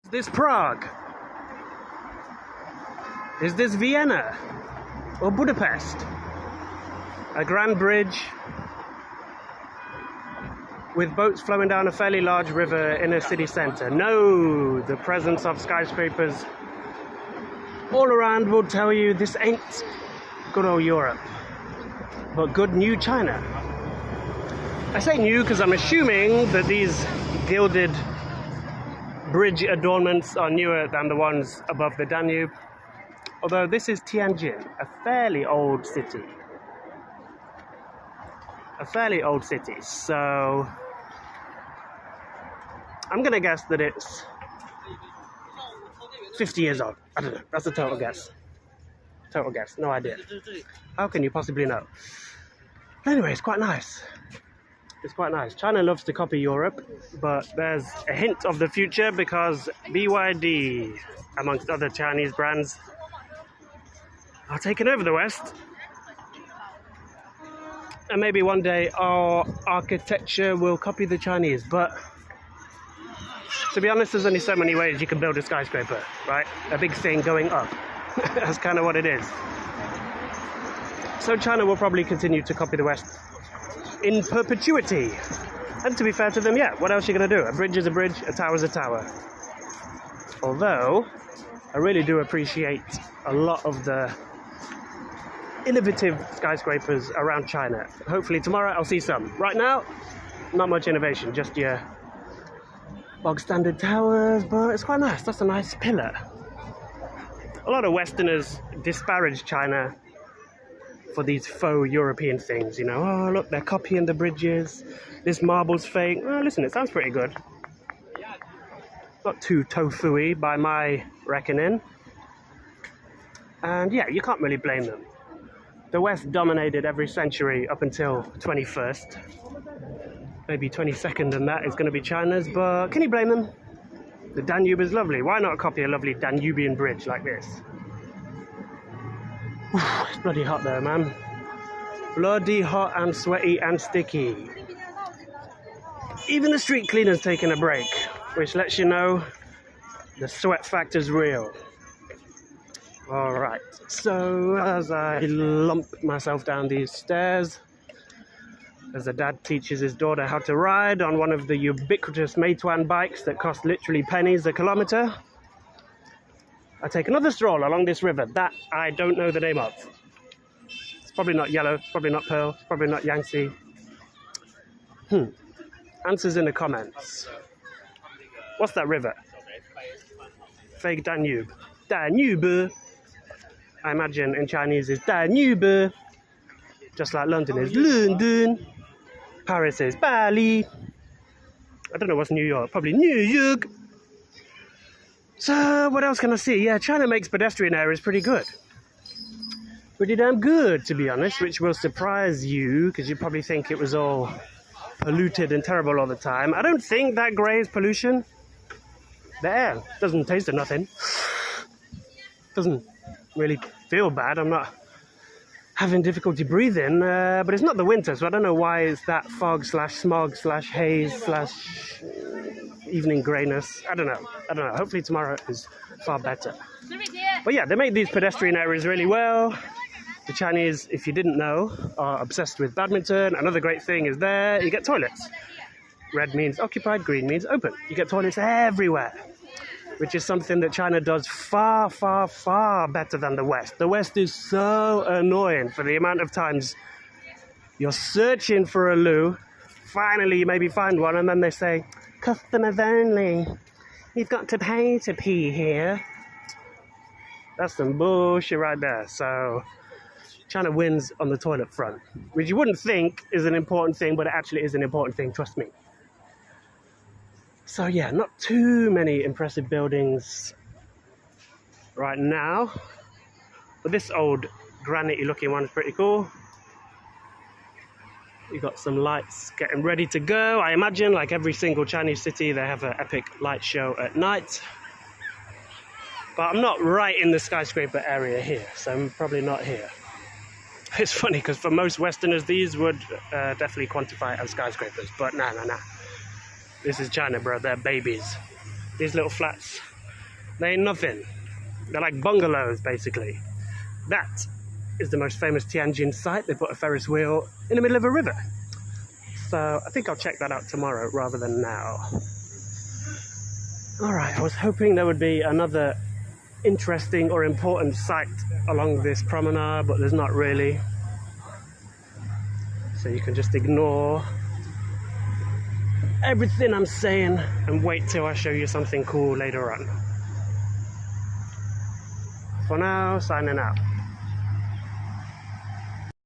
Is this Prague? Is this Vienna? Or Budapest? A grand bridge with boats flowing down a fairly large river in a city centre. No, the presence of skyscrapers all around will tell you this ain't good old Europe, but good new China. I say new because I'm assuming that these gilded bridge adornments are newer than the ones above the Danube. Although this is Tianjin, a fairly old city. So I'm gonna guess that it's 50 years old. I don't know, that's a total guess. No idea. How can you possibly know? But anyway, it's quite nice. China loves to copy Europe, but there's a hint of the future because BYD, amongst other Chinese brands, are taking over the West. And maybe one day our architecture will copy the Chinese, but to be honest, there's only so many ways you can build a skyscraper, right? A big thing going up. That's kind of what it is. So China will probably continue to copy the West in perpetuity. And to be fair to them, yeah, what else are you going to do? A bridge is a bridge, a tower is a tower. Although, I really do appreciate a lot of the innovative skyscrapers around China. Hopefully tomorrow I'll see some. Right now, not much innovation, just your bog standard towers, but it's quite nice. That's a nice pillar. A lot of Westerners disparage China for these faux European things, you know. Oh, look, they're copying the bridges. This marble's fake. Well, listen, it sounds pretty good. Not too tofu-y by my reckoning. And yeah, you can't really blame them. The West dominated every century up until 21st. Maybe 22nd, and that is going to be China's, but can you blame them? The Danube is lovely. Why not copy a lovely Danubian bridge like this? It's bloody hot there, man. Bloody hot and sweaty and sticky. Even the street cleaner's taking a break, which lets you know the sweat factor's real. Alright, so as I lump myself down these stairs, as a dad teaches his daughter how to ride on one of the ubiquitous Meituan bikes that cost literally pennies a kilometre, I take another stroll along this river that I don't know the name of. It's probably not Yellow, it's probably not Pearl, it's probably not Yangtze. Answers in the comments. What's that river? Fake Danube. Danube. I imagine in Chinese is Danube. Just like London is London. Paris is Bali. I don't know what's New York. Probably New York. So, what else can I see? Yeah, China makes pedestrian areas pretty good. Pretty damn good, to be honest, which will surprise you, because you probably think it was all polluted and terrible all the time. I don't think that grey is pollution. The air doesn't taste of nothing. Doesn't really feel bad. I'm not having difficulty breathing, but it's not the winter, so I don't know why it's that fog slash smog slash haze slash evening greyness. I don't know. Hopefully tomorrow is far better. But yeah, they make these pedestrian areas really well. The Chinese, if you didn't know, are obsessed with badminton. Another great thing is there, you get toilets. Red means occupied, green means open. You get toilets everywhere, which is something that China does far, far, far better than the West. The West is so annoying for the amount of times you're searching for a loo, finally you maybe find one, and then they say, customers only. You've got to pay to pee here. That's some bullshit right there. So China wins on the toilet front, which you wouldn't think is an important thing, but it actually is an important thing, trust me. So yeah, not too many impressive buildings right now, but this old granite-y looking one is pretty cool. You got some lights getting ready to go. I imagine, like every single Chinese city, they have an epic light show at night. But I'm not right in the skyscraper area here, so I'm probably not here. It's funny, because for most Westerners, these would definitely quantify as skyscrapers, but nah. This is China, bro. They're babies. These little flats They ain't nothing. They're like bungalows, basically. That is the most famous Tianjin site. They put a Ferris wheel in the middle of a river. So I think I'll check that out tomorrow rather than now. Alright, I was hoping there would be another interesting or important site along this promenade, but there's not really. So you can just ignore everything I'm saying and wait till I show you something cool later on. For now, signing out.